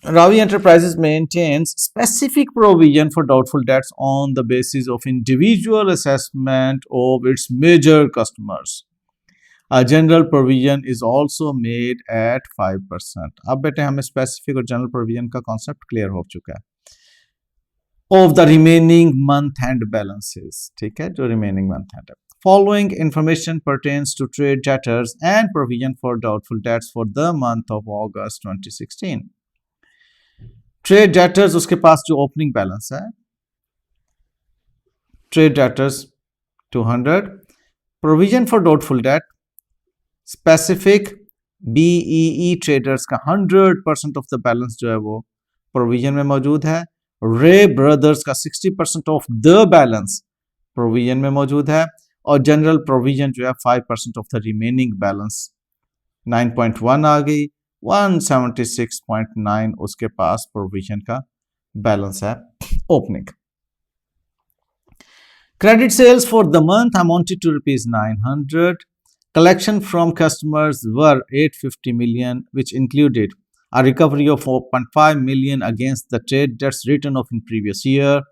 Ravi Enterprises maintains specific provision for doubtful debts on the basis of individual assessment of its major customers. A general provision is also made at 5%. अब बेटे हमें specific और general provision का concept clear हो चुका है. Of the remaining month end balances, ठीक है, जो remaining month end है. Following information pertains to trade debtors and provision for doubtful debts for the month of August 2016. Trade debtors उसके पास जो ओपनिंग बैलेंस है, trade debtors 200, provision for doubtful date specific BEE traders का 100% of the balance जो है वो provision में मौजूद है. रे ब्रदर्स का 60% ऑफ द बैलेंस प्रोविजन में मौजूद है और जनरल प्रोविजन जो है 5% ऑफ द रिमेनिंग बैलेंस 9.1 आ गई. 176.9 उसके पास प्रोविजन का बैलेंस है opening. Credit sales for the month amounted to rupees 900. Collection from customers were 850 million, which included a recovery of 4.5 million against the trade debts written off in previous year.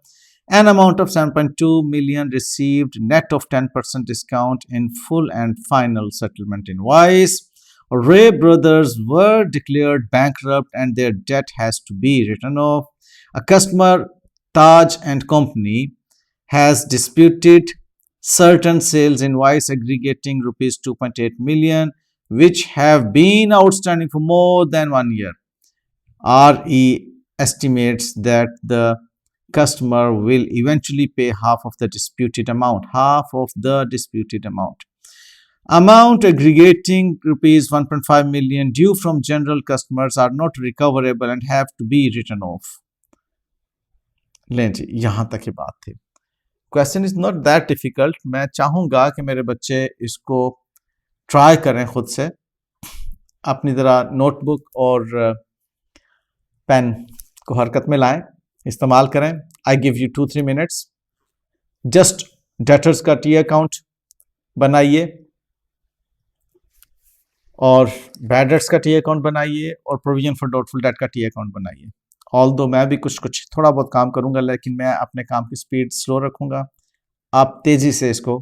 An amount of 7.2 million received net of 10% discount in full and final settlement invoice. Ray brothers were declared bankrupt and their debt has to be written off. A customer, Taj and Company, has disputed certain sales invoice aggregating rupees 2.8 million, which have been outstanding for more than 1 year. RE estimates that the customer will eventually pay half of the disputed amount. Amount aggregating rupees 1.5 million due from general customers are not recoverable and have to be written off. लें जी, यहाँ तक ही बात थी. Question is not that difficult. मैं चाहूँगा कि मेरे बच्चे इसको ट्राई करें खुद से. अपनी तरह नोटबुक और पेन को हरकत में लाएं, इस्तेमाल करें. I give you 2-3 minutes. Just debtors का टी अकाउंट बनाइए और बैड डेट्स का टी अकाउंट बनाइए और प्रोविजन फॉर डाउटफुल डेट का टी अकाउंट बनाइए. ऑल्दो मैं भी कुछ थोड़ा बहुत काम करूंगा, लेकिन मैं अपने काम की स्पीड स्लो रखूंगा. आप तेजी से इसको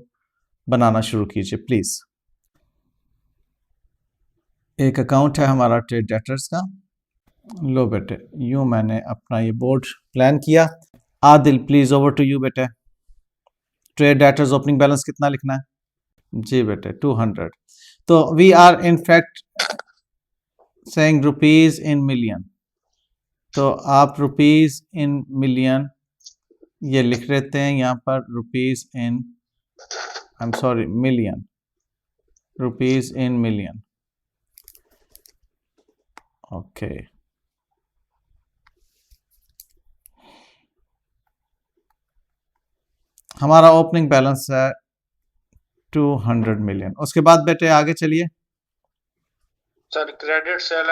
बनाना शुरू कीजिए प्लीज. एक अकाउंट है हमारा ट्रेड डेटर्स का. लो बेटे, यूं मैंने अपना ये बोर्ड प्लान किया. Adil please over to you बेटे. ट्रेड डेटर्स ओपनिंग बैलेंस कितना लिखना है? जी बेटे 200. तो we are in fact saying rupees in million. तो आप रुपीज इन मिलियन ये लिख लेते हैं यहाँ पर. Rupees in, I am sorry, million. Rupees in million. Okay. हमारा ओपनिंग बैलेंस है 200 मिलियन. उसके बाद बेटे आगे चलिए. Sir credit sale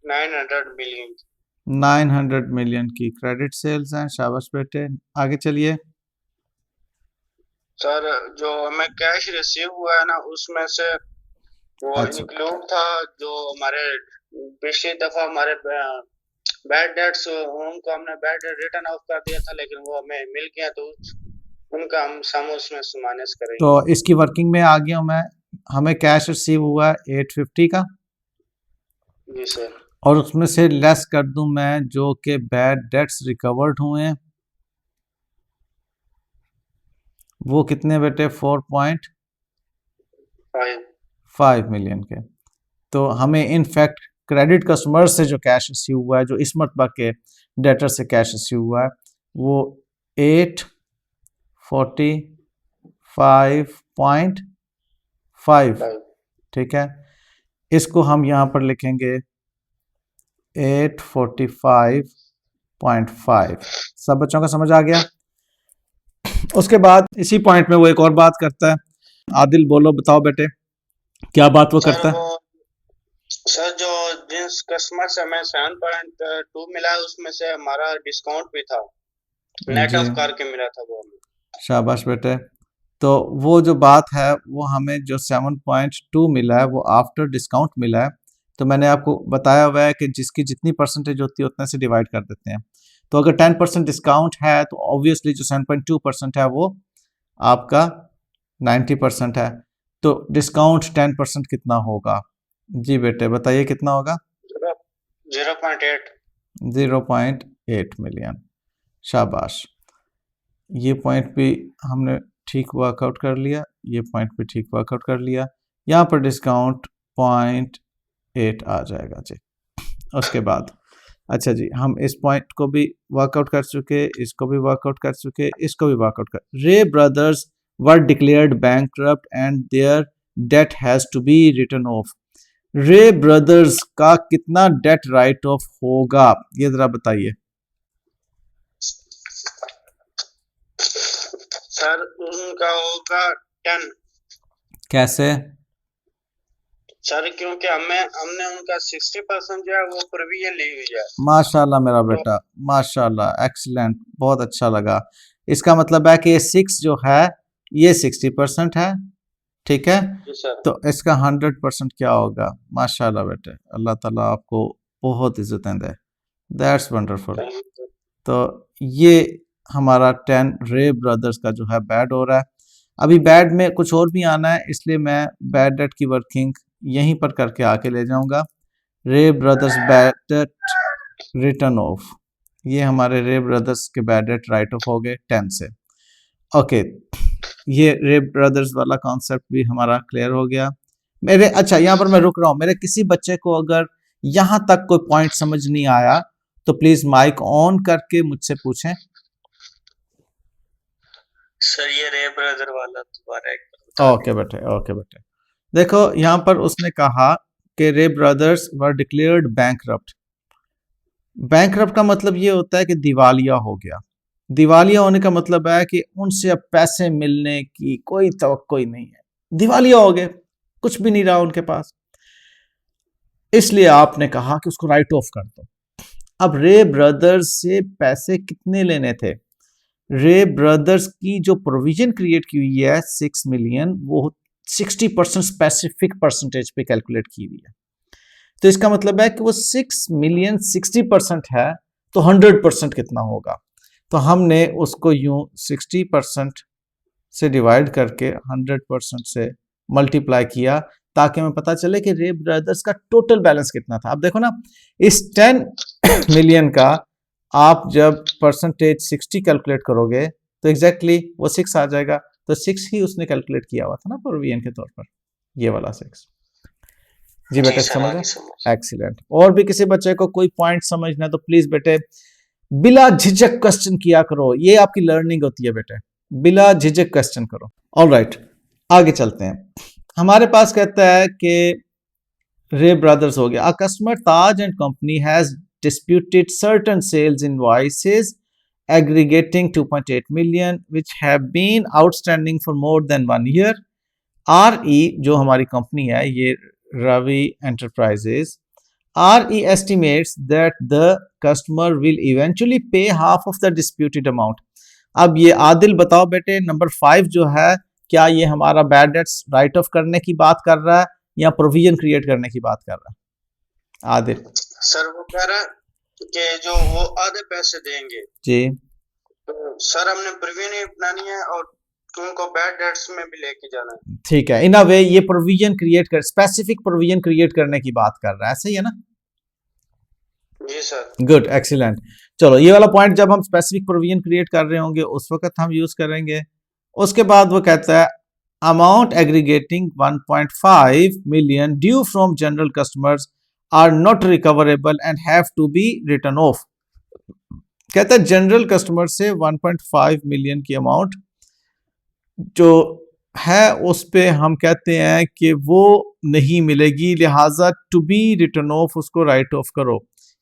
900 million. 900 million की क्रेडिट सेल्स हैं. शाबाश बेटे, आगे चलिए. सर जो हमें कैश रिसीव हुआ है ना, उसमें से वो इंक्लूड था जो हमारे पिछली दफा हमारे बैड डेट्स, उनको हमने बैड डेट रिटर्न ऑफ कर दिया था, लेकिन वो हमें मिल गया, तो उनका हम सम उसमें माइनस करेंगे. तो इसकी वर्किंग में आ गया हूं मैं. हमें कैश रिसीव हुआ 850 का. जी सर. और उसमें से लेस कर दूं मैं जो कि बैड डेट्स रिकवर्ड हुए हैं. वो कितने बेटे? 4.5 मिलियन के. तो हमें इनफैक्ट क्रेडिट कस्टमर से जो कैश रिसीव हुआ है, जो इस मरतबा के डेटर से कैश रिसीव हुआ है, वो 845.5. ठीक है, इसको हम यहाँ पर लिखेंगे 845.5. सब बच्चों का समझ आ गया? उसके बाद इसी पॉइंट में वो एक और बात करता है. आदिल बोलो, बताओ बेटे क्या बात वो करता है? सर जो जिस कस्टमर से हमें 7.2 मिला है, उसमें से हमारा डिस्काउंट भी था, नेट ऑफ करके मिला था वो. शाबाश बेटे. तो वो जो बात है वो हमें जो 7.2 मिला है वो आफ्टर डिस्काउंट मिला है. तो मैंने आपको बताया हुआ है कि जिसकी जितनी परसेंटेज होती है उतने से डिवाइड कर देते हैं। तो अगर 10% डिस्काउंट है तो ऑब्वियसली जो 7.2% है वो आपका 90% है। तो डिस्काउंट 10% कितना होगा? जी बेटे बताइए कितना होगा? 0.8। 0.8 मिलियन। शाबाश, ये पॉइंट भी हमने ठीक वर्कआउट कर लिया, ये पॉइंट भी ठीक वर्कआउट कर लिया। यहाँ पर डिस्काउंट 0.8 आ जाएगा जी। उसके बाद अच्छा जी, हम इस पॉइंट को भी वर्कआउट कर चुके, इसको भी वर्कआउट कर चुके, इसको भी वर्कआउट कर। Ray brothers were declared bankrupt and their debt has to be written off. Ray brothers का कितना डेट राइट ऑफ होगा ये जरा बताइए। सर उनका होगा 10। कैसे? सर क्योंकि हमने उनका 60% जो है वो प्रोविजन ली हुई है। माशाल्लाह मेरा तो बेटा, माशाल्लाह, एक्सीलेंट, बहुत अच्छा लगा। इसका मतलब है कि ये 6 जो है ये 60% है, ठीक है। जी सर। तो इसका 100% क्या होगा? माशाल्लाह बेटे, अल्लाह ताला आपको बहुत इज्जतें दे। That's wonderful. Thank you. तो ये हमारा 10 रे ब्रदर्स का जो है बैड हो रहा है। अभी बैड में कुछ और भी आना है, इसलिए मैं बैड डेट की वर्किंग यहीं पर करके आके ले जाऊंगा। रे brothers bad debt return of, ये हमारे रे ब्रदर्स के बैड डेट राइट ऑफ हो गए 10 से। ओके, ये रे ब्रदर्स वाला कॉन्सेप्ट भी हमारा क्लियर हो गया मेरे। अच्छा, यहाँ पर मैं रुक रहा हूँ। मेरे किसी बच्चे को अगर यहाँ तक कोई पॉइंट समझ नहीं आया तो प्लीज माइक ऑन करके मुझसे पूछें। सर ये रे ब्रदर वाला दोबारा एक बार बता ओके बेटे, ओके बेटे। देखो यहाँ पर उसने कहा कि रे brothers were declared bankrupt. Bankrupt का मतलब ये होता है कि दिवालिया हो गया। दिवालिया होने का मतलब है कि उनसे अब पैसे मिलने की कोई तवक्को ही नहीं है, दिवालिया हो गए, कुछ भी नहीं रहा उनके पास। इसलिए आपने कहा कि उसको राइट ऑफ कर दो। अब रे ब्रदर्स से पैसे कितने लेने थे? रे ब्रदर्स की जो प्रोविजन क्रिएट की हुई है 6 मिलियन, वो 60% स्पेसिफिक परसेंटेज पे कैलकुलेट की हुई है। तो इसका मतलब है कि वो 6 मिलियन 60% है, तो 100% कितना होगा? तो हमने उसको यूं 60% से डिवाइड करके 100% से मल्टीप्लाई किया ताकि हमें पता चले कि रे ब्रदर्स का टोटल बैलेंस कितना था। अब देखो ना, इस 10 मिलियन का आप जब परसेंटेज 60 कैलकुलेट करोगे तो एग्जैक्टली वो 6 आ जाएगा। तो 6 ही उसने कैलकुलेट किया हुआ था ना प्रोविजन के तौर पर, ये वाला 6। जी बेटे समझ गए? एक्सीलेंट। और भी किसी बच्चे को कोई पॉइंट समझना है तो प्लीज बेटे बिला झिझक क्वेश्चन किया करो, ये आपकी लर्निंग होती है बेटे, बिला झिझक क्वेश्चन करो। ऑलराइट, आगे चलते हैं। हमारे पास कहता है कि रे ब्रदर्स हो गया। A customer Taj and company has disputed certain sales invoices aggregating 2.8 million which have been outstanding for more than 1 year. RE जो हमारी कंपनी है, ये Ravi enterprises, RE estimates that the customer will eventually pay half of the disputed amount. अब ये आदिल बताओ बेटे, number 5 जो है, क्या ये हमारा बैड डेट्स राइट ऑफ करने की बात कर रहा है या प्रोविजन क्रिएट करने की बात कर रहा है? आदिल सर वो कह रहा है कि जो वो आधे पैसे देंगे जी। तो सर हमने प्रोविजन ही बनानी है और उनको बैड डेट्स में भी लेके जाना है। ठीक है, इन अ वे ये प्रोविजन क्रिएट कर, स्पेसिफिक प्रोविजन क्रिएट करने की बात कर रहा है, सही है ना? जी सर। Good, excellent. चलो ये वाला पॉइंट जब हम स्पेसिफिक प्रोविजन क्रिएट कर रहे होंगे उस वक्त हम यूज करेंगे। उसके बाद वो कहता है amount aggregating 1.5 million due from general customers are not recoverable and have to be return off. कहता है जनरल कस्टमर से 1.5 मिलियन की अमाउंट जो है उस पे हम कहते हैं कि वो नहीं मिलेगी, लिहाजा टू बी रिटर्न ऑफ उसको राइट ऑफ करो।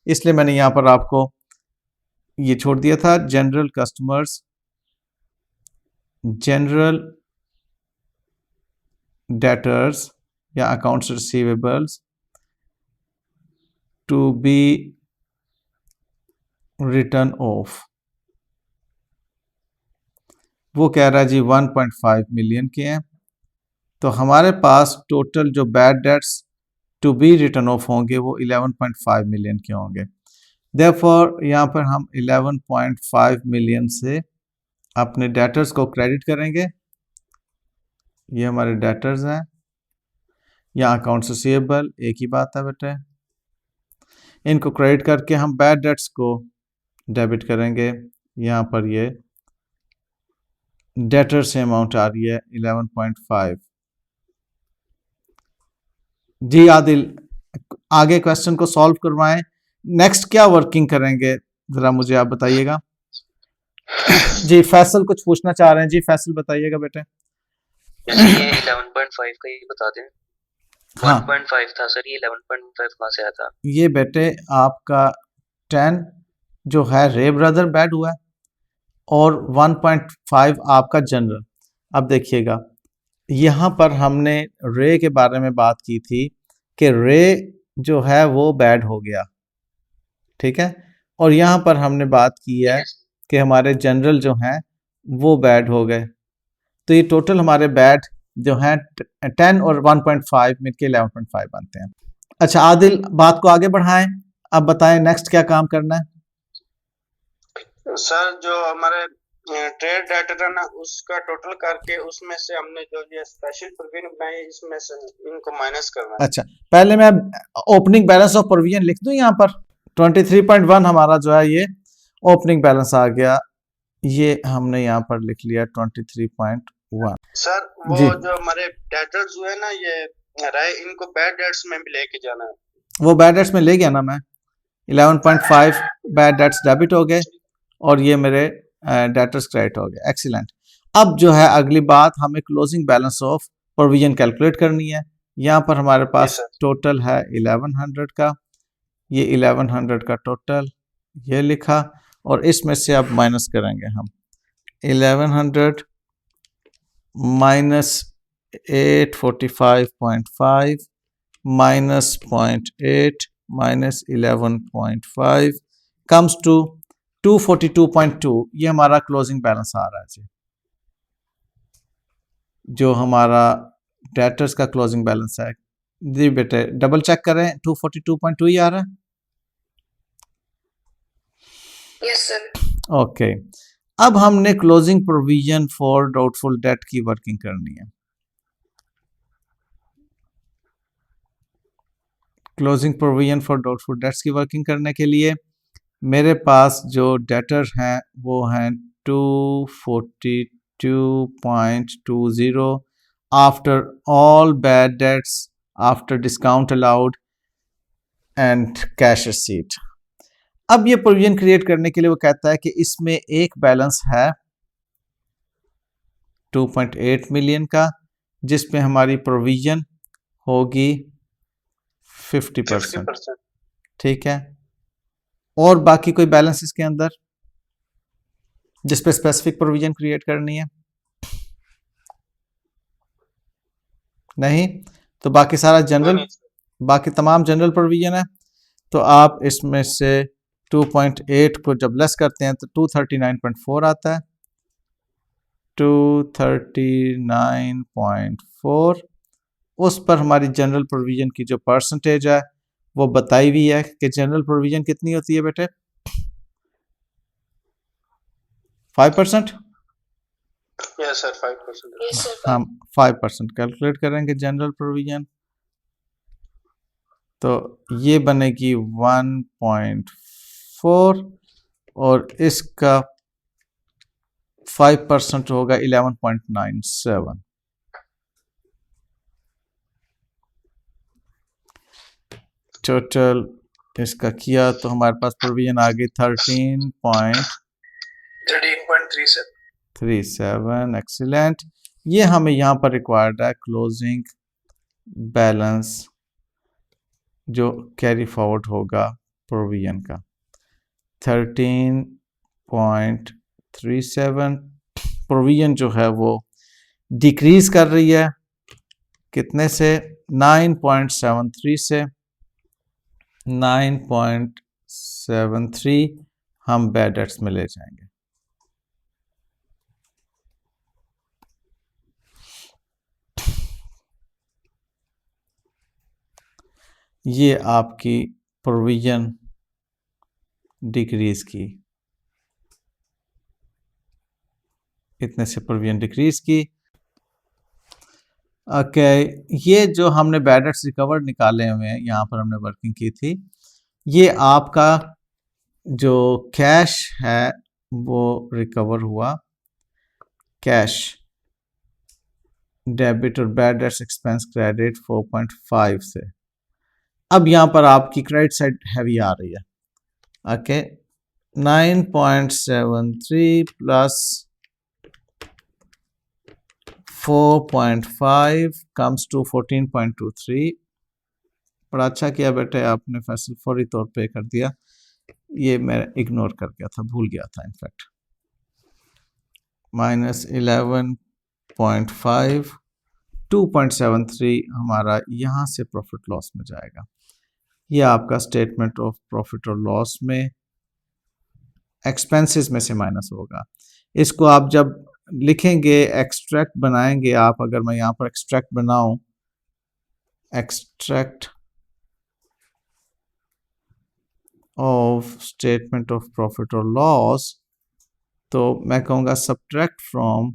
इसलिए मैंने यहां पर आपको ये छोड़ दिया था, जनरल कस्टमर्स, जनरल डेटर्स या accounts receivables to be return off. वो कह रहा है जी 1.5 मिलियन के हैं। तो हमारे पास टोटल जो bad debts to be return off होंगे वो 11.5 मिलियन के होंगे। देयरफॉर यहाँ पर हम 11.5 मिलियन से अपने डेटर्स को क्रेडिट करेंगे। ये हमारे डेटर्स हैं, यहाँ अकाउंट्स रिसीवेबल, एक ही बात है बेटे। इनको क्रेडिट करके हम बैड डेट्स को डेबिट करेंगे। यहाँ पर ये डेटर से अमाउंट आ रही है 11.5। जी आदिल, आगे क्वेश्चन को सॉल्व करवाएं। नेक्स्ट क्या वर्किंग करेंगे जरा मुझे आप बताइएगा। जी फैसल कुछ पूछना चाह रहे हैं। जी फैसल बताइएगा बेटे। ये 11.5 का ही बता दें। हाँ 1.5 था सर, ये 11.5 कहाँ से आया था? ये बेटे आपका 10 जो है रे ब्रदर बैड हुआ है और 1.5 आपका जनरल। अब देखिएगा यहाँ पर हमने रे के बारे में बात की थी कि रे जो है वो बैड हो गया, ठीक है, और यहाँ पर हमने बात की है कि हमारे जनरल जो हैं वो बैड हो गए। तो ये टोटल हमारे बैड जो हैं 10 और 1.5 मिलके 11.5 बनते हैं। अच्छा आदिल बात को आगे बढ़ाएं, अब बताएं नेक्स्ट क्या काम करना है। सर जो हमारे ट्रेड डेटर है ना उसका टोटल करके उसमें से हमने जो ये स्पेशल प्रोविजन बनाई है इसमें से इनको माइनस करना है। अच्छा पहले मैं ओपनिंग बैलेंस ऑफ प्रोविजन लिख दूं। यहाँ पर 23.1 हमारा जो है ये ओपनिंग बैलेंस आ गया, ये हमने यहाँ पर लिख लिया 23.1। सर वो जी जो हमारे डेटर्स हुए ना ये राय इनको बैड डेट्स में भी लेके जाना है। वो बैड डेट्स में ले गया ना मैं, 11.5 बैड डेट्स डेबिट हो गए और ये मेरे डेटर्स क्रेडिट हो गए। एक्सीलेंट। अब जो है अगली बात हमें closing balance of provision calculate करनी है। यहाँ पर हमारे पास टोटल है 1100 का, ये 1100 का टोटल ये लिखा और इसमें से अब माइनस करेंगे हम 1100 minus 845.5 minus 0.8 minus 11.5 comes to 242.2। ये हमारा क्लोजिंग बैलेंस आ रहा है जी, जो हमारा डेटर्स का क्लोजिंग बैलेंस है। जी बेटे डबल चेक करें 242.2 ही आ रहा है। Yes sir. ओके अब हमने closing provision for doubtful date की वर्किंग करनी है। Closing provision for doubtful debts की वर्किंग करने के लिए मेरे पास जो डेटर हैं वो हैं 242.20 after all bad debts after discount allowed and cash receipt. अब ये प्रोविजन क्रिएट करने के लिए वो कहता है कि इसमें एक बैलेंस है 2.8 मिलियन का जिस पे हमारी प्रोविजन होगी 50%, ठीक है, और बाकी कोई बैलेंस इसके अंदर जिस पे स्पेसिफिक प्रोविजन क्रिएट करनी है नहीं, तो बाकी सारा जनरल, बाकी तमाम जनरल प्रोविजन है। तो आप इसमें से 2.8 को जब लेस करते हैं तो 239.4 आता है। 239.4 उस पर हमारी जनरल प्रोविजन की जो परसेंटेज है वो बताई हुई है कि जनरल प्रोविजन कितनी होती है बेटे 5%। Yes sir 5%। हम 5% कैलकुलेट करेंगे जनरल प्रोविजन, तो ये बनेगी 1.4 और इसका 5% होगा 11.97। टोटल इसका किया तो हमारे पास प्रोविजन आ गई 13.37। एक्सीलेंट। ये हमें यहाँ पर रिक्वायर्ड है क्लोजिंग बैलेंस जो कैरी फॉरवर्ड होगा प्रोविजन का 13.37। प्रोविजन जो है वो डिक्रीज कर रही है कितने से 9.73 से 9.73 हम बैड डेट्स में ले जाएंगे। ये आपकी प्रोविजन डिक्रीज की, इतने से प्रोविजन डिक्रीज की। ओके, ये जो हमने बैड डेट्स रिकवर निकाले हुए हैं, यहाँ पर हमने वर्किंग की थी, ये आपका जो कैश है वो रिकवर हुआ, कैश डेबिट और बैड डेट्स एक्सपेंस क्रेडिट 4.5 से। अब यहाँ पर आपकी क्रेडिट साइड हैवी आ रही है। Okay, 9.73 plus 4.5 comes to 14.23। बड़ा अच्छा किया बेटे आपने, फैसल फौरी तौर पे कर दिया, ये मैं इग्नोर कर गया था, भूल गया था इनफैक्ट। -11.5 2.73 हमारा यहाँ से प्रॉफिट लॉस में जाएगा। ये आपका स्टेटमेंट ऑफ प्रॉफिट और लॉस में एक्सपेंसेस में से माइनस होगा। इसको आप जब लिखेंगे, एक्सट्रैक्ट बनाएंगे आप, अगर मैं यहाँ पर एक्सट्रैक्ट बनाऊं, extract of statement of profit और लॉस, तो मैं कहूँगा सब्ट्रैक्ट फ्रॉम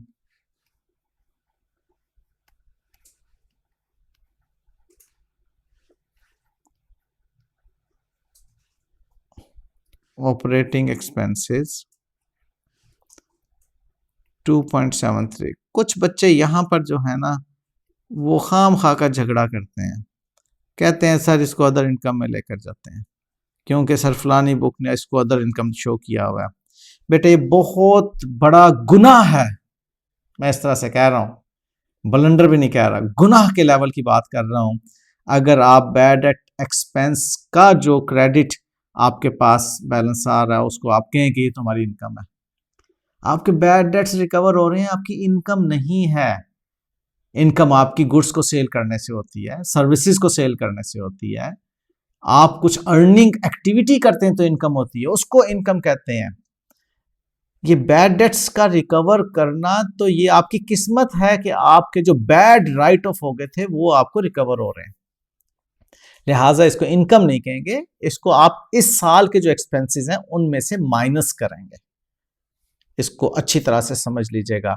ऑपरेटिंग एक्सपेंसेस 2.73। कुछ बच्चे यहाँ पर जो है ना वो खाम खा का झगड़ा करते हैं, कहते हैं सर इसको अदर इनकम में लेकर जाते हैं क्योंकि सर फलानी बुक ने इसको अदर इनकम शो किया हुआ है। बेटे ये बहुत बड़ा गुनाह है, मैं इस तरह से कह रहा हूँ, ब्लंडर भी नहीं कह रहा, गुनाह के लेवल की बात कर रहा हूँ। अगर आप बैड डेट एक्सपेंस का जो क्रेडिट आपके पास बैलेंस आ रहा है उसको आप कहें कि ये तुम्हारी इनकम है, आपके बैड डेट्स रिकवर हो रहे हैं, आपकी इनकम नहीं है। इनकम आपकी गुड्स को सेल करने से होती है, सर्विसेज को सेल करने से होती है, आप कुछ अर्निंग एक्टिविटी करते हैं तो इनकम होती है, उसको इनकम कहते हैं। ये बैड डेट्स का रिकवर करना तो ये आपकी किस्मत है कि आपके जो बैड राइट ऑफ हो गए थे वो आपको रिकवर हो रहे हैं, लिहाजा इसको इनकम नहीं कहेंगे, इसको आप इस साल के जो एक्सपेंसेस हैं उनमें से माइनस करेंगे। इसको अच्छी तरह से समझ लीजिएगा।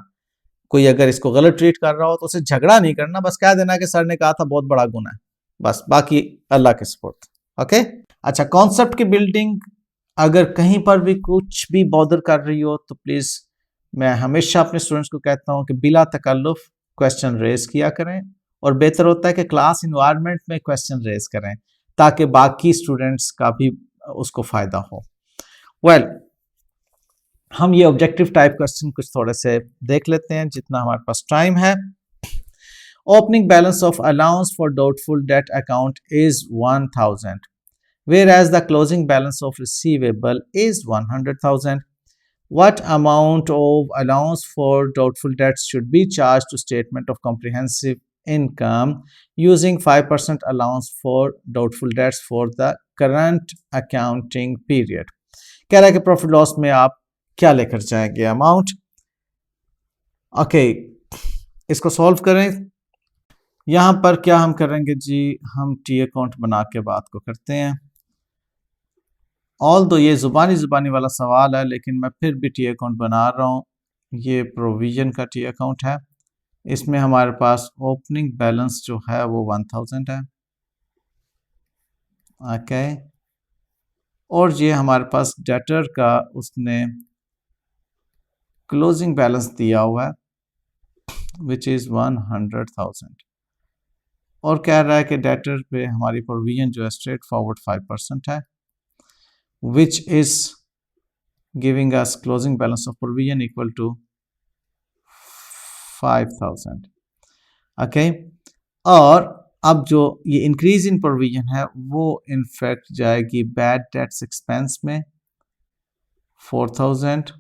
कोई अगर इसको गलत ट्रीट कर रहा हो तो उसे झगड़ा नहीं करना, बस कह देना कि सर ने कहा था बहुत बड़ा गुनाह है, बस, बाकी अल्लाह के सपोर्ट। ओके, अच्छा, कॉन्सेप्ट की बिल्डिंग अगर कहीं पर भी कुछ भी बॉदर कर रही हो तो प्लीज मैं हमेशा अपने स्टूडेंट्स को कहता हूं कि बिला तकल्लुफ क्वेश्चन रेज किया करें, और बेहतर होता है कि क्लास इन्वायरमेंट में क्वेश्चन रेज करें ताकि बाकी स्टूडेंट्स का भी उसको फायदा हो। वेल, हम ये ऑब्जेक्टिव टाइप क्वेश्चन कुछ थोड़े से देख लेते हैं जितना हमारे पास टाइम है। Opening balance of allowance for doubtful debt account is 1000, whereas the closing balance of receivable is 100,000. What amount of allowance for doubtful debts should be charged to statement of comprehensive income using 5% allowance for doubtful debts for the current accounting period? कह रहा है कि profit loss में आप क्या लेकर जाएंगे amount. Okay, इसको सॉल्व करें। यहां पर क्या हम करेंगे जी, हम टी अकाउंट बना के बात को करते हैं। ऑल दो ये जुबानी वाला सवाल है लेकिन मैं फिर भी टी अकाउंट बना रहा हूँ। ये प्रोविजन का टी अकाउंट है, इसमें हमारे पास ओपनिंग बैलेंस जो है वो 1000 है। ओके, और ये हमारे पास डेटर का उसने क्लोजिंग बैलेंस दिया हुआ है विच इज़ 100,000, और कह रहा है कि डेटर पे हमारी प्रोविजन जो है स्ट्रेट फॉरवर्ड 5% है, which is giving us closing balance of provision equal to 5,000. okay, और अब जो ये इंक्रीज इन प्रोविजन है वो इनफैक्ट जाएगी बैड डेट्स एक्सपेंस में 4,000,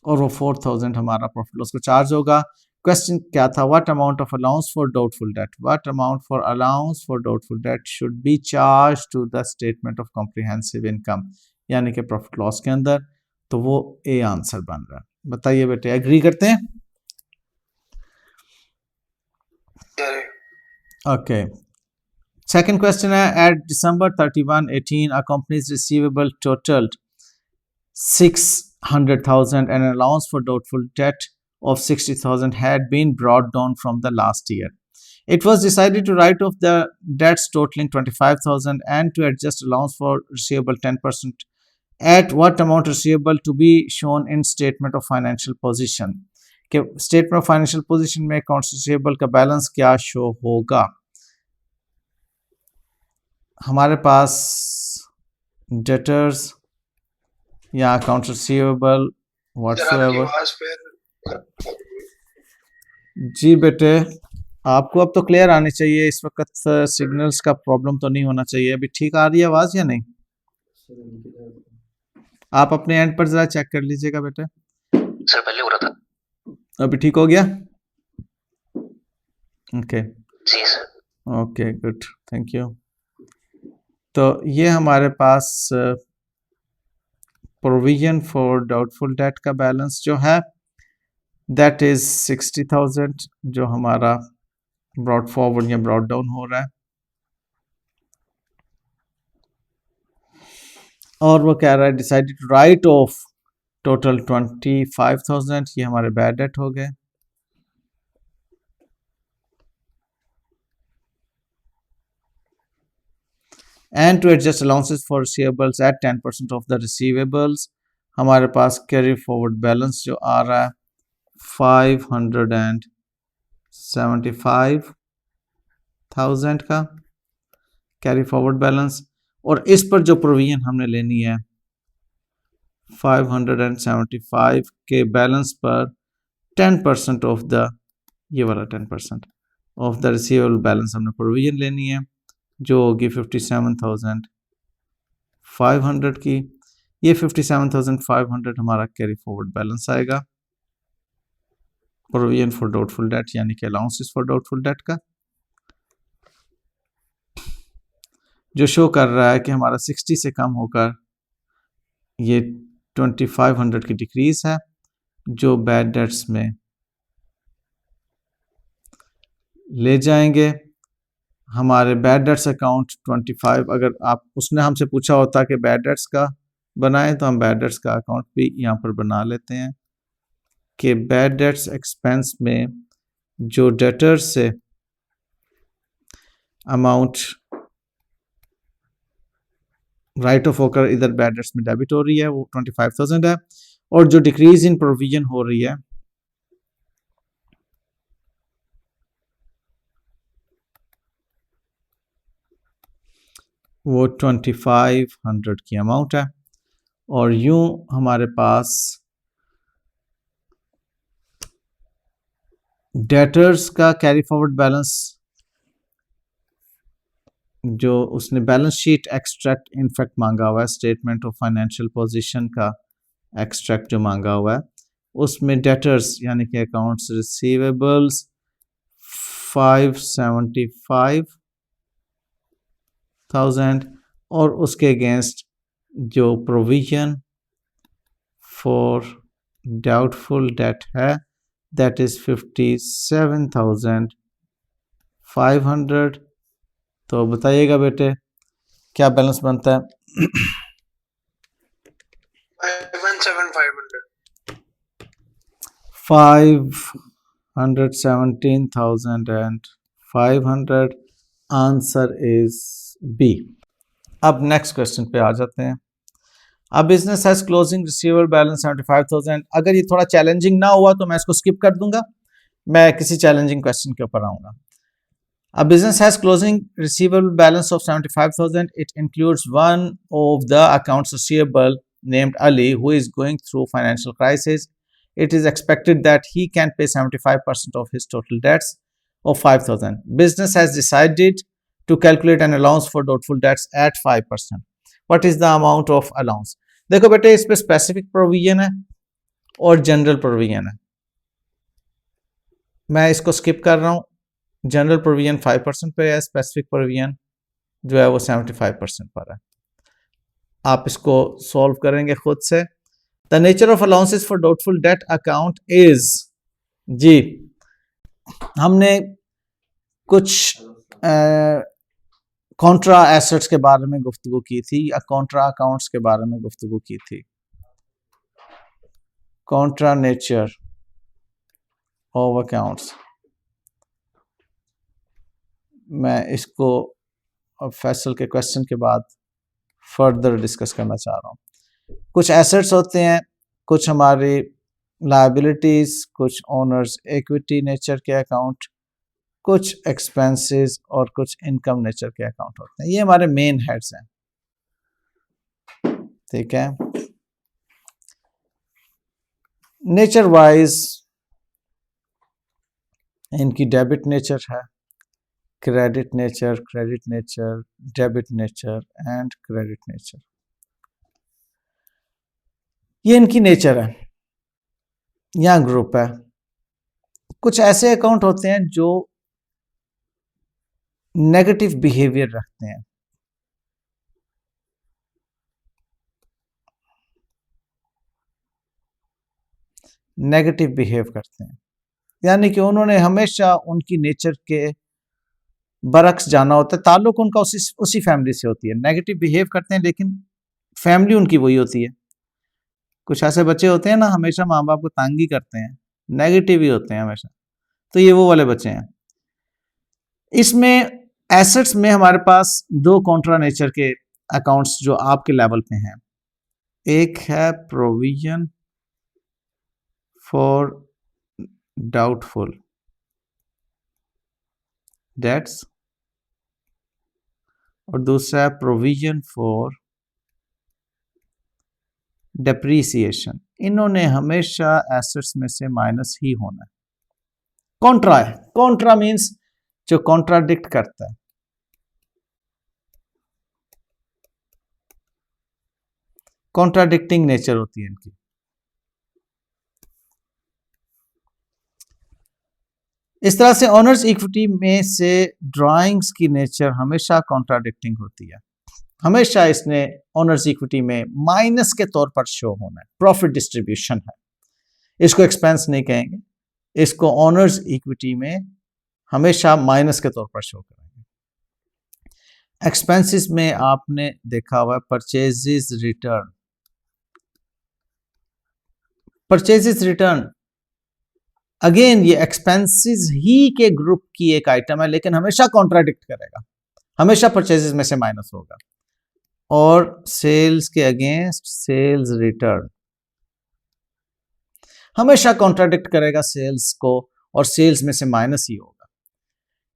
और वो 4,000 हमारा प्रॉफिट लॉस को चार्ज होगा। क्वेश्चन क्या था, what amount of allowance for doubtful debt, what amount for allowance for doubtful debt should be charge to the statement of comprehensive income, यानी कि प्रॉफिट लॉस के अंदर, तो वो ए आंसर बन रहा है। बताइए बेटे, एग्री करते हैं? ओके, Second question है, at December 31, 18, a company's receivable totaled 600,000 and an allowance for doubtful debt of 60,000 had been brought down from the last year. It was decided to write off the debts totaling 25,000 and to adjust allowance for receivable 10%. At what amount receivable to be shown in statement of financial position? कि statement of financial position में accounts receivable का balance क्या show होगा? हमारे पास debtors या accounts receivable whatsoever. जी बेटे, आपको अब तो क्लियर आनी चाहिए, इस वक्त सिग्नल्स का प्रॉब्लम तो नहीं होना चाहिए। अभी ठीक आ रही है आवाज़ या नहीं? आप अपने एंड पर जरा चेक कर लीजिएगा बेटे। सर पहले हो रहा था। अभी ठीक हो गया? ओके जी sir. Okay good, thank you. तो ये हमारे पास प्रोविजन फॉर डाउटफुल डेट का बैलेंस जो है दैट इज 60,000 जो हमारा ब्रॉड फॉरवर्ड या ब्रॉड डाउन हो रहा है, और वो कह रहा है decided to write off total 25,000, ये हमारे बैड डेट हो गए। And to adjust allowances for receivables at 10% of the receivables, हमारे पास कैरी फॉरवर्ड बैलेंस जो आ रहा है 575,000 का कैरी फॉरवर्ड बैलेंस, और इस पर जो प्रोविजन हमने लेनी है 575 के बैलेंस पर 10% ऑफ द, ये वाला 10% ऑफ द रिसीवेबल बैलेंस हमने प्रोविजन लेनी है जो होगी 57,500 की। ये 57,500 हमारा कैरी फॉरवर्ड बैलेंस आएगा प्रोविजन फॉर डाउटफुल डेट यानी कि अलाउंसेस फॉर डाउटफुल डेट का, जो शो कर रहा है कि हमारा 60 से कम होकर ये 2,500 की डिक्रीज है जो बैड डेट्स में ले जाएंगे। हमारे बैड डेट्स अकाउंट 25, अगर आप उसने हमसे पूछा होता कि बैड डेट्स का बनाएं तो हम बैड डेट्स का अकाउंट भी यहाँ पर बना लेते हैं कि बैड डेट्स एक्सपेंस में जो डेटर्स से अमाउंट राइट ऑफ होकर इधर बैड डेट्स में डेबिट हो रही है वो 25,000 है, और जो डिक्रीज इन प्रोविजन हो रही है वो 2,500 की अमाउंट है। और यूं हमारे पास डेटर्स का कैरी फॉरवर्ड बैलेंस जो उसने बैलेंस शीट एक्सट्रैक्ट इनफैक्ट मांगा हुआ है, स्टेटमेंट ऑफ फाइनेंशियल पोजीशन का एक्सट्रैक्ट जो मांगा हुआ है उसमें डेटर्स यानी कि अकाउंट्स रिसीवेबल्स 575,000 और उसके अगेंस्ट जो प्रोविजन फॉर डाउटफुल डेट है दैट इज 57,500। तो बताइएगा बेटे क्या बैलेंस बनता है? 517,500 आंसर इज बी। अब नेक्स्ट क्वेश्चन पे आ जाते हैं। अब business has closing receivable balance 75,000। अगर ये थोड़ा चैलेंजिंग ना हुआ तो मैं इसको स्किप कर दूंगा, मैं किसी चैलेंजिंग क्वेश्चन के ऊपर आऊंगा। A business has closing receivable balance of 75,000. It includes one of the accounts receivable named Ali, who is going through financial crisis. It is expected that he can pay 75% of his total debts of 5,000. Business has decided to calculate an allowance for doubtful debts at 5%. What is the amount of allowance? देखो बेटे इस पे specific provision है और general provision है, मैं इसको skip कर रहा हूँ। जनरल प्रोविजन 5% पे है, स्पेसिफिक प्रोविजन जो है वो 75% पर है। आप इसको सॉल्व करेंगे खुद से। The nature of allowances for doubtful debt account is, जी हमने कुछ कॉन्ट्रा एसेट्स के बारे में गुफ्तगू की थी या कॉन्ट्रा अकाउंट्स के बारे में गुफ्तगू की थी? कॉन्ट्रा नेचर ऑफ अकाउंट्स, मैं इसको अब फैसल के क्वेश्चन के बाद फर्दर डिस्कस करना चाह रहा हूँ। कुछ एसेट्स होते हैं, कुछ हमारी लायबिलिटीज, कुछ ओनर्स इक्विटी नेचर के अकाउंट, कुछ एक्सपेंसेस और कुछ इनकम नेचर के अकाउंट होते हैं। ये हमारे मेन हेड्स हैं, ठीक है। नेचर वाइज इनकी डेबिट नेचर है, credit nature, debit nature and credit nature, ये इनकी नेचर है, यहाँ ग्रुप है। कुछ ऐसे अकाउंट होते हैं जो नेगेटिव बिहेवियर रखते हैं, नेगेटिव बिहेव करते हैं, यानी कि उन्होंने हमेशा उनकी नेचर के बरक्स जाना होता है, ताल्लुक उनका उसी फैमिली से होती है। नेगेटिव बिहेव करते हैं लेकिन फैमिली उनकी वही होती है। कुछ ऐसे बच्चे होते हैं ना, हमेशा माँ बाप को तंग ही करते हैं, नेगेटिव ही होते हैं हमेशा, तो ये वो वाले बच्चे हैं। इसमें एसेट्स में हमारे पास दो कॉन्ट्रा नेचर के अकाउंट्स जो आपके लेवल पे हैं। एक है प्रोविजन फॉर डाउटफुल डेट्स और दूसरा है प्रोविजन फॉर डेप्रीसिएशन। इन्होंने हमेशा एसेट्स में से माइनस ही होना है। कॉन्ट्रा है, कॉन्ट्रा मीन्स जो कॉन्ट्राडिक्ट करता है। कॉन्ट्राडिक्टिंग नेचर होती है इनकी। इस तरह से ओनर्स इक्विटी में से ड्राइंग्स की नेचर हमेशा कॉन्ट्राडिक्टिंग होती है। हमेशा इसने ओनर्स इक्विटी में माइनस के तौर पर शो होना है। प्रॉफिट डिस्ट्रीब्यूशन है, इसको एक्सपेंस नहीं कहेंगे, इसको ओनर्स इक्विटी में हमेशा माइनस के तौर पर शो करेंगे। एक्सपेंसेस में आपने देखा हुआ purchases return, purchases return again ये एक्सपेंसेस ही के ग्रुप की एक आइटम है, लेकिन हमेशा कॉन्ट्राडिक्ट करेगा, हमेशा परचेजेस में से माइनस होगा। और सेल्स के अगेंस्ट सेल्स रिटर्न हमेशा कॉन्ट्राडिक्ट करेगा सेल्स को, और सेल्स में से माइनस ही होगा।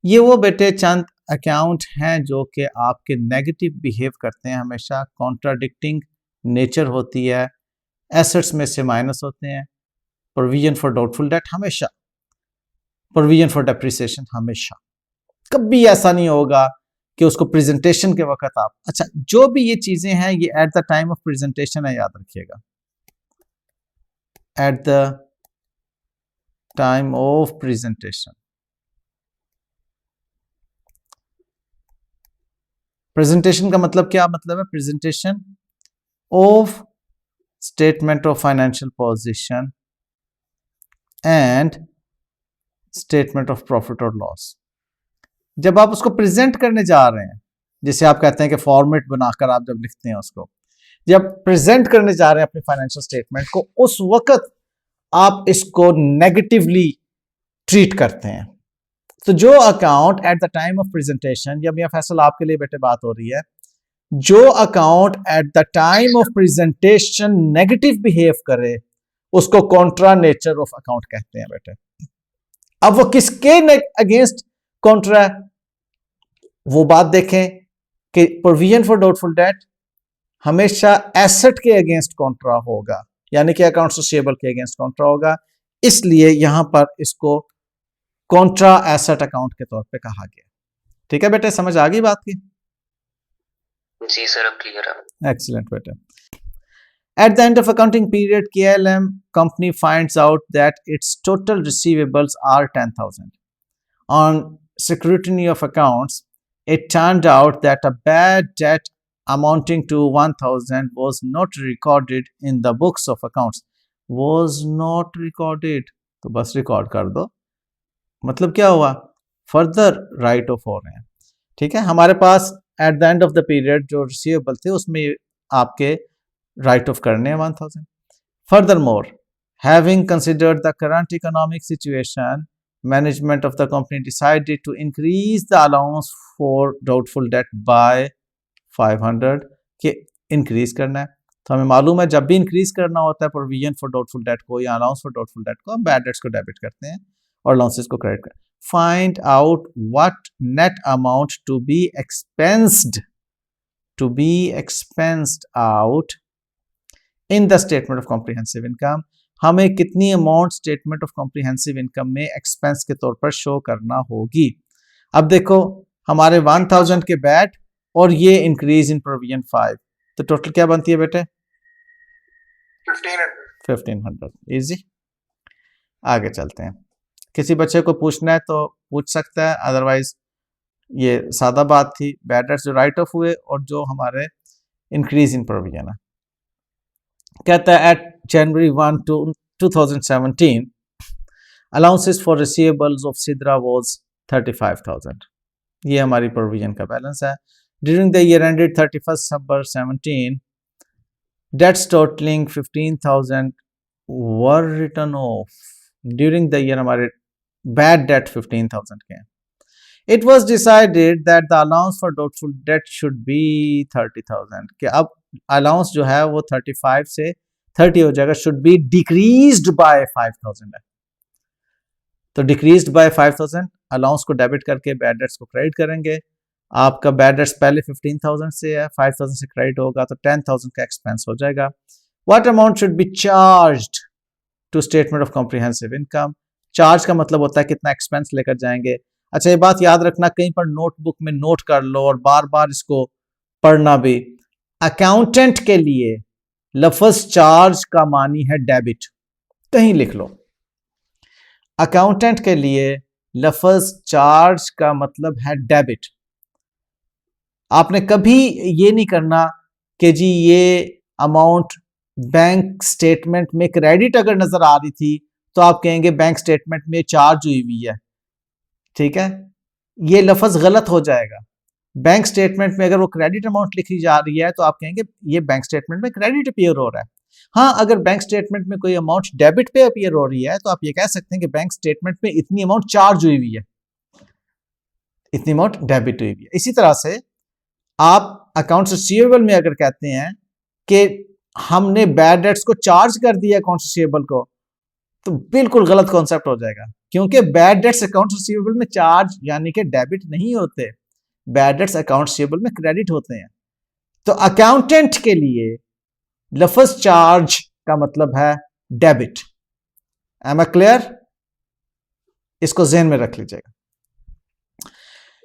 ये वो बेटे चंद अकाउंट हैं जो कि आपके नेगेटिव बिहेव करते हैं, हमेशा कॉन्ट्राडिक्टिंग नेचर होती है, एसेट्स में से माइनस होते हैं। प्रोविजन फॉर डाउटफुल डेट हमेशा, प्रोविजन फॉर डेप्रिसिएशन हमेशा। कभी ऐसा नहीं होगा कि उसको प्रेजेंटेशन के वक्त आप, अच्छा जो भी ये चीजें हैं ये at the time of presentation है, याद रखिएगा, at the time of presentation. Presentation का मतलब क्या मतलब है? Presentation of statement of financial position and statement of profit और लॉस। जब आप उसको प्रेजेंट करने जा रहे हैं, जिसे आप कहते हैं कि फॉर्मेट बनाकर आप जब लिखते हैं उसको, जब प्रेजेंट करने जा रहे हैं अपनी फाइनेंशियल स्टेटमेंट को, उस वक्त आप इसको नेगेटिवली ट्रीट करते हैं। तो जो account at the time of presentation, जब यह फैसला आपके लिए बेटे बात हो रही है, जो account at the time of presentation negative behave करे उसको कॉन्ट्रा नेचर ऑफ अकाउंट कहते हैं बेटे। अब वो किसके अगेंस्ट कॉन्ट्रा, वो बात देखें कि प्रोविजन फॉर डाउटफुल डेट हमेशा एसेट के अगेंस्ट कॉन्ट्रा होगा, यानी कि अकाउंट्स रिसीवेबल के अगेंस्ट कॉन्ट्रा होगा, इसलिए यहां पर इसको कॉन्ट्रा एसेट अकाउंट के तौर पे कहा गया। ठीक है बेटे, समझ आ गई बात की? जी सर, अब क्लियर है। Excellent, better. At the end of accounting period, KLM company finds out that its total receivables are 10,000. On scrutiny of accounts, it turned out that a bad debt amounting to 1,000 was not recorded in the books of accounts. Was not recorded. तो बस record कर दो, मतलब क्या हुआ? Further right of हो रहे हैं। ठीक है, हमारे पास at the end of the period जो रिसीवेबल थे उसमें आपके राइट ऑफ करने हैं 1000. Furthermore, having considered the current economic situation, management of the company decided to increase the allowance for doubtful debt by 500 के इंक्रीज करना है. तो हमें मालूम है जब भी इंक्रीज करना होता है प्रोविजन फॉर डाउटफुल डेट को या अलाउंस फॉर डाउटफुल डेट को, हम बैड डेट्स को डेबिट करते हैं और अलाउंसेस को क्रेडिट करते हैं. Find out what net amount to be expensed out in the statement of comprehensive income. हमें कितनी amount statement of comprehensive income में एक्सपेंस के तौर पर शो करना होगी. अब देखो हमारे 1000 के बैट और ये इंक्रीज इन प्रोविजन 5, तो टोटल क्या बनती है बेटे? 1500. इजी. आगे चलते हैं. किसी बच्चे को पूछना है तो पूछ सकता है, अदरवाइज ये सादा बात थी. बैड डेट्स जो राइट ऑफ हुए और जो हमारे इंक्रीज इन प्रोविजन है. कहता है at January 1 2017 allowances for receivables of Sidra was 35,000. ये हमारी प्रोविजन का बैलेंस है. During the year ended 31 December 17 debts totalling 15,000 were return off. During the year हमारे बैड डेट 15,000 के हैं. It was decided that the allowance for doubtful debt should be 30,000 कि अब allowance जो है वो 35 से 30 हो जाएगा. शुड बी डिक्रीज्ड बाय 5,000 है. तो डिक्रीज्ड बाय 5,000 अलाउंस को डेबिट करके बैड डेट्स को क्रेडिट करेंगे. आपका बैड डेट्स पहले 15,000 से है, 5,000 से क्रेडिट होगा तो 10,000 का एक्सपेंस हो जाएगा. What amount should be charged to statement of comprehensive income. Charge का मतलब होता है कितना एक्सपेंस लेकर जाएंगे. अच्छा ये बात याद रखना, कहीं पर नोटबुक में नोट कर लो और बार बार इसको पढ़ना भी. अकाउंटेंट के लिए लफ्ज चार्ज का मानी है डेबिट, कहीं लिख लो. अकाउंटेंट के लिए लफ्ज चार्ज का मतलब है डेबिट. आपने कभी ये नहीं करना कि जी ये अमाउंट बैंक स्टेटमेंट में क्रेडिट अगर नजर आ रही थी तो आप कहेंगे बैंक स्टेटमेंट में चार्ज हुई हुई है. ठीक है, ये लफ्ज गलत हो जाएगा. बैंक स्टेटमेंट में अगर वो क्रेडिट अमाउंट लिखी जा रही है तो आप कहेंगे ये बैंक स्टेटमेंट में क्रेडिट अपीयर हो रहा है. हाँ, अगर बैंक स्टेटमेंट में कोई अमाउंट डेबिट पे अपीयर हो रही है तो आप ये कह सकते हैं कि बैंक स्टेटमेंट में इतनी अमाउंट चार्ज हुई हुई है, इतनी अमाउंट डेबिट हुई हुई है. इसी तरह से आप अकाउंट्स रिसीवेबल में अगर कहते हैं कि हमने बैड डेट्स को चार्ज कर दिया अकाउंट्स रिसीवेबल को, तो बिल्कुल गलत कॉन्सेप्ट हो जाएगा, क्योंकि बैड डेट्स अकाउंट्स रिसीवेबल में चार्ज यानी कि डेबिट नहीं होते. बैड डेट्स अकाउंट्स रिसीवेबल में क्रेडिट होते हैं. तो अकाउंटेंट के लिए लफ्ज चार्ज का मतलब है डेबिट. M I clear? इसको ज़हन में रख लीजिएगा.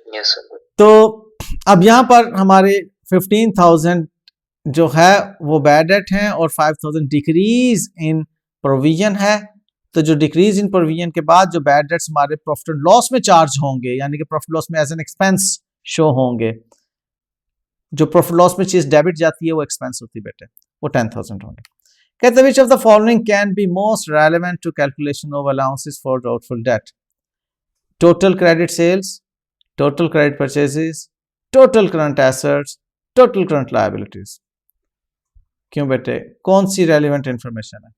Yes sir. तो अब यहां पर हमारे 15,000 जो है वो बैड डेट हैं और 5,000 डिक्रीज इन प्रोविजन है. तो जो डिक्रीज इन प्रोविजन के बाद जो बैड डेट्स हमारे प्रॉफिट एंड लॉस में चार्ज होंगे, यानी कि प्रॉफिट लॉस में एज एन एक्सपेंस शो होंगे. जो प्रॉफिट लॉस में चीज डेबिट जाती है वो एक्सपेंस होती है बेटे, वो 10,000 होंगे. कहते हैं which of the following can be most relevant to calculation of allowances for doubtful debt? Total credit sales, total credit purchases, total current assets, total current liabilities. क्यों बेटे, कौन सी रेलिवेंट इंफॉर्मेशन है?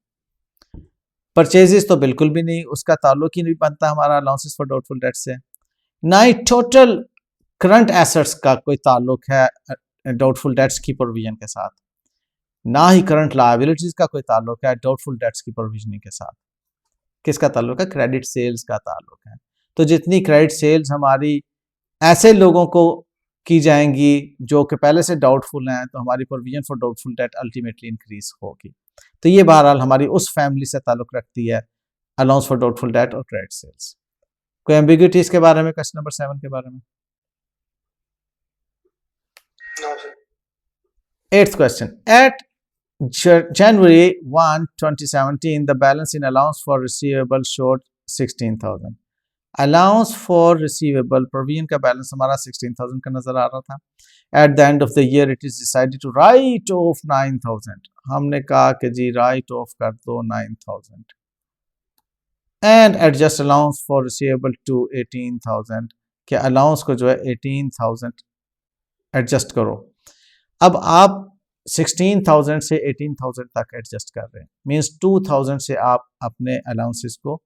परचेजेस तो बिल्कुल भी नहीं, उसका ताल्लुक ही नहीं बनता हमारा अलाउंसेस फॉर डाउटफुल डेट से. ना ही टोटल करंट एसेट्स का कोई ताल्लुक है डाउटफुल डेट्स की प्रोविजन के साथ, ना ही करंट लायबिलिटीज का कोई ताल्लुक है डाउटफुल डेट्स की प्रोविजनिंग के साथ. किसका ताल्लुक है? क्रेडिट सेल्स का ताल्लुक है. तो जितनी क्रेडिट सेल्स हमारी ऐसे लोगों को की जाएंगी जो कि पहले से डाउटफुल हैं, तो हमारी provision for doubtful date ultimately increase होगी. तो ये बहरहाल हमारी उस फैमिली से ताल्लुक रखती है, अलाउंस फॉर डाउटफुल डेट और क्रेडिट सेल्स. कोई एम्बिग्यूटी इसके बारे में? क्वेश्चन नंबर 7 के बारे में. Eighth question. At January 1, 2017, the balance in allowance for receivable showed 16,000. Allowance for receivable provision का balance हमारा 16,000 का नजर आ रहा था. At the end of the year, it is decided to write off 9,000. हमने कहा कि जी write off कर दो 9,000. And adjust allowance for receivable to 18,000. कि allowance को जो है 18,000 एडजस्ट करो। अब आप 16,000 से 18,000 तक एडजस्ट कर रहे हैं, मीन्स 2,000 से आप अपने अलाउंसेस को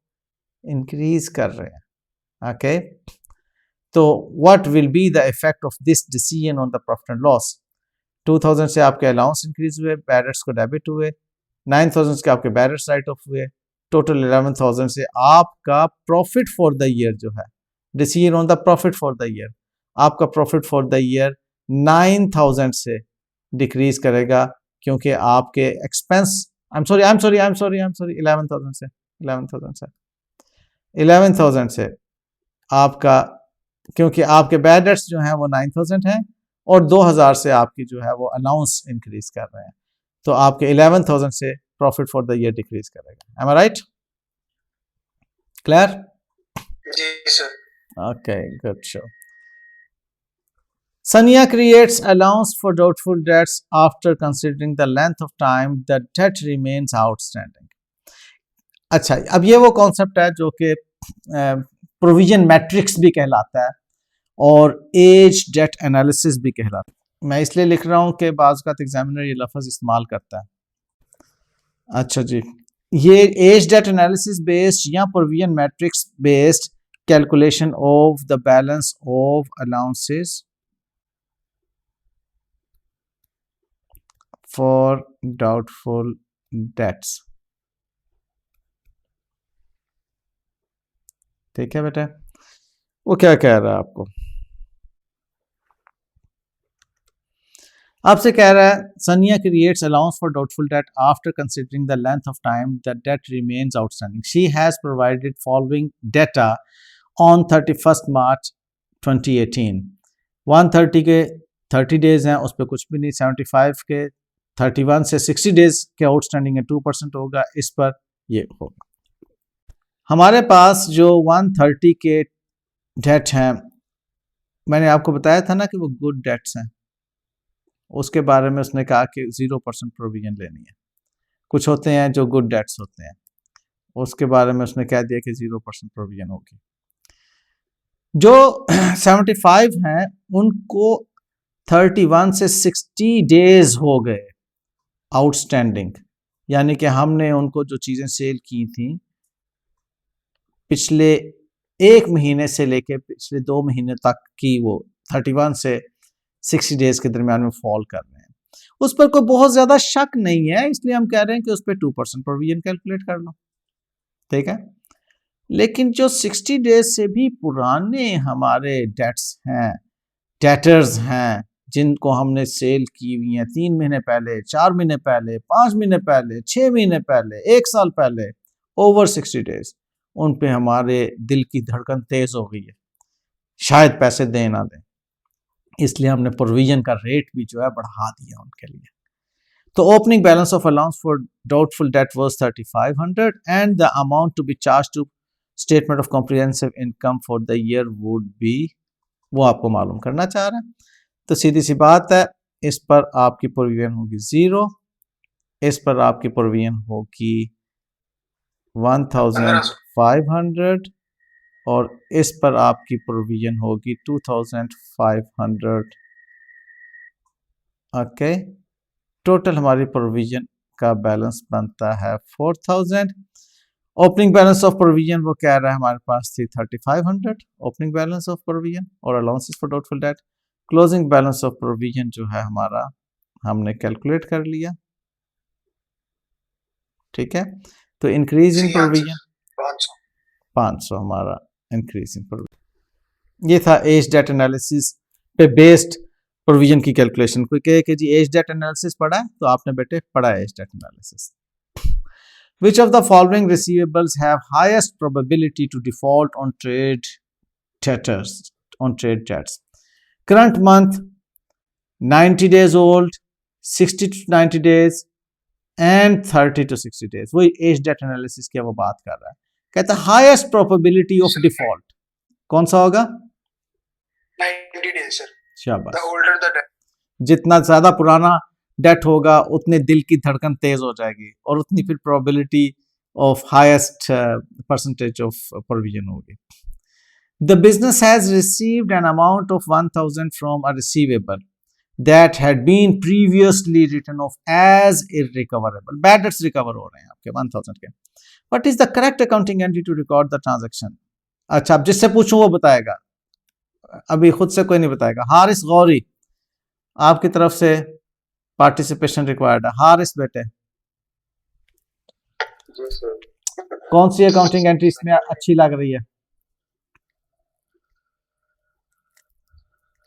इंक्रीज कर रहे हैं। ओके, तो what will be the effect of this decision on the profit and loss? 2,000 से आपके अलाउंस इंक्रीज हुए, बैडर्स को डेबिट हुए, 9,000 के आपके बैडर्स राइट ऑफ हुए, टोटल 11,000 से आपका प्रॉफिट फॉर द ईयर जो है, decision on the profit for the year, आपका प्रॉफिट फॉर द ईयर 9,000 से डिक्रीज करेगा, क्योंकि आपके एक्सपेंस आई एम सॉरी 11,000 से 11,000 से आपका, क्योंकि आपके बैड डेट्स जो हैं वो 9,000 हैं और 2,000 से आपकी जो है वो अलाउंस इंक्रीज कर रहे हैं, तो आपके 11,000 से profit for the year decrease करेगा। M I right? Clear? Ji sir. Okay, good show. Sania creates allowance for doubtful debts after considering the length of time the debt remains outstanding. अच्छा, अब ये वो कॉन्सेप्ट है जो कि provision matrix भी कहलाता है और एज डेट एनालिसिस भी कहलाता है। मैं इसलिए लिख रहा हूँ कि बाज़ का एग्जामिनर ये लफ्ज़ इस्तेमाल करता है। अच्छा जी, ये एज डेट एनालिसिस बेस्ड या provision matrix based calculation of the balance of allowances for doubtful debts। ठीक है बेटा, वो क्या कह रहा है आपको? आपसे कह रहा है सनिया creates allowance for doubtful debt after considering the length of time the debt remains outstanding. She has provided following data on 31st March 2018। 130 के 30 डेज हैं, उस पर कुछ भी नहीं। 75 के 31 से 60 डेज के आउटस्टैंडिंग है, 2% होगा, इस पर ये होगा। हमारे पास जो 130 के डेट हैं, मैंने आपको बताया था ना कि वो गुड डेट्स हैं, उसके बारे में उसने कहा कि 0% प्रोविजन लेनी है। कुछ होते हैं जो गुड डेट्स होते हैं, उसके बारे में उसने कह दिया कि 0% प्रोविजन होगी। जो 75 हैं उनको 31 से 60 डेज हो गए आउटस्टैंडिंग, यानी कि हमने उनको जो चीज़ें सेल की थी पिछले 1 महीने से लेके पिछले 2 महीने तक की, वो 31 से 60 डेज के दरमियान में फॉल कर रहे हैं। उस पर कोई बहुत ज़्यादा शक नहीं है, इसलिए हम कह रहे हैं कि उस पर 2% प्रोविजन कैलकुलेट कर लो। ठीक है, लेकिन जो 60 डेज से भी पुराने हमारे डेट्स हैं, डेटर्स हैं, जिनको हमने सेल की हुई हैं 3 महीने पहले, 4 महीने पहले, 5 महीने पहले, 6 महीने पहले, 1 साल पहले, ओवर 60 डेज, उन पे हमारे दिल की धड़कन तेज हो गई है, शायद पैसे दें ना दें, इसलिए हमने प्रोविजन का रेट भी जो है बढ़ा दिया उनके लिए। तो opening balance of allowance for doubtful debt was 3,500 and the amount to be charge to statement of comprehensive income for the year would be, वो आपको मालूम करना चाह रहे हैं। तो सीधी सी बात है, इस पर आपकी प्रोविजन होगी 0, इस पर आपकी प्रोविजन होगी 1,500 और इस पर आपकी प्रोविजन होगी 2,500। ओके, टोटल हमारी प्रोविजन का बैलेंस बनता है 4,000। ओपनिंग बैलेंस ऑफ प्रोविजन वो कह रहा है हमारे पास थी 3,500 ओपनिंग बैलेंस ऑफ प्रोविजन और allowances for doubtful date. Closing balance of provision जो है हमारा हमने कैलकुलेट कर लिया। ठीक है, तो इंक्रीज इन प्रोविजन 500 हमारा इंक्रीज इन प्रोविजन। ये था एज डेट एनालिसिस पे बेस्ड प्रोविजन की कैलकुलेशन। कोई कहे कि जी एज डेट एनालिसिस पढ़ा है, तो आपने बेटे पढ़ा है age debt analysis. Which of the following receivables have highest probability to default on trade debtors, on trade debts? Current month, 90 days old, 60 to 90 days and 30 to 60 days। वही as debt analysis की वो बात कर रहा है। कहता है highest probability of default कौन सा होगा? 90 days सर। शाबाश। The older the debt, जितना ज्यादा पुराना डेट होगा उतने दिल की धड़कन तेज हो जाएगी और उतनी फिर probability of highest percentage of provision होगी। The business has received an amount of 1,000 from a receivable that had been previously written off as irrecoverable. Bad debts recover हो रहे हैं आपके 1000 के. What is the correct accounting entry to record the transaction? अच्छा, अब जिससे पूछूं वो बताएगा, अभी खुद से कोई नहीं बताएगा. हारिस गौरी, आपकी तरफ से पार्टिसिपेशन रिक्वायर्ड है. हारिस बेटे, जी सर. कौन सी अकाउंटिंग एंट्री इसमें अच्छी लग रही है?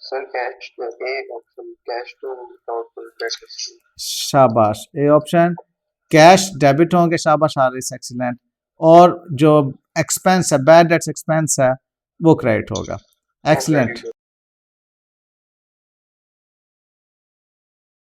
Sir cash A option, cash to doubtful debts. शाबाश, ए ऑप्शन. कैश डेबिट होंगे, शाबाश हारिस, एक्सीलेंट. और जो एक्सपेंस है, बैड डेट्स एक्सपेंस है, वो क्रेडिट होगा. एक्सीलेंट.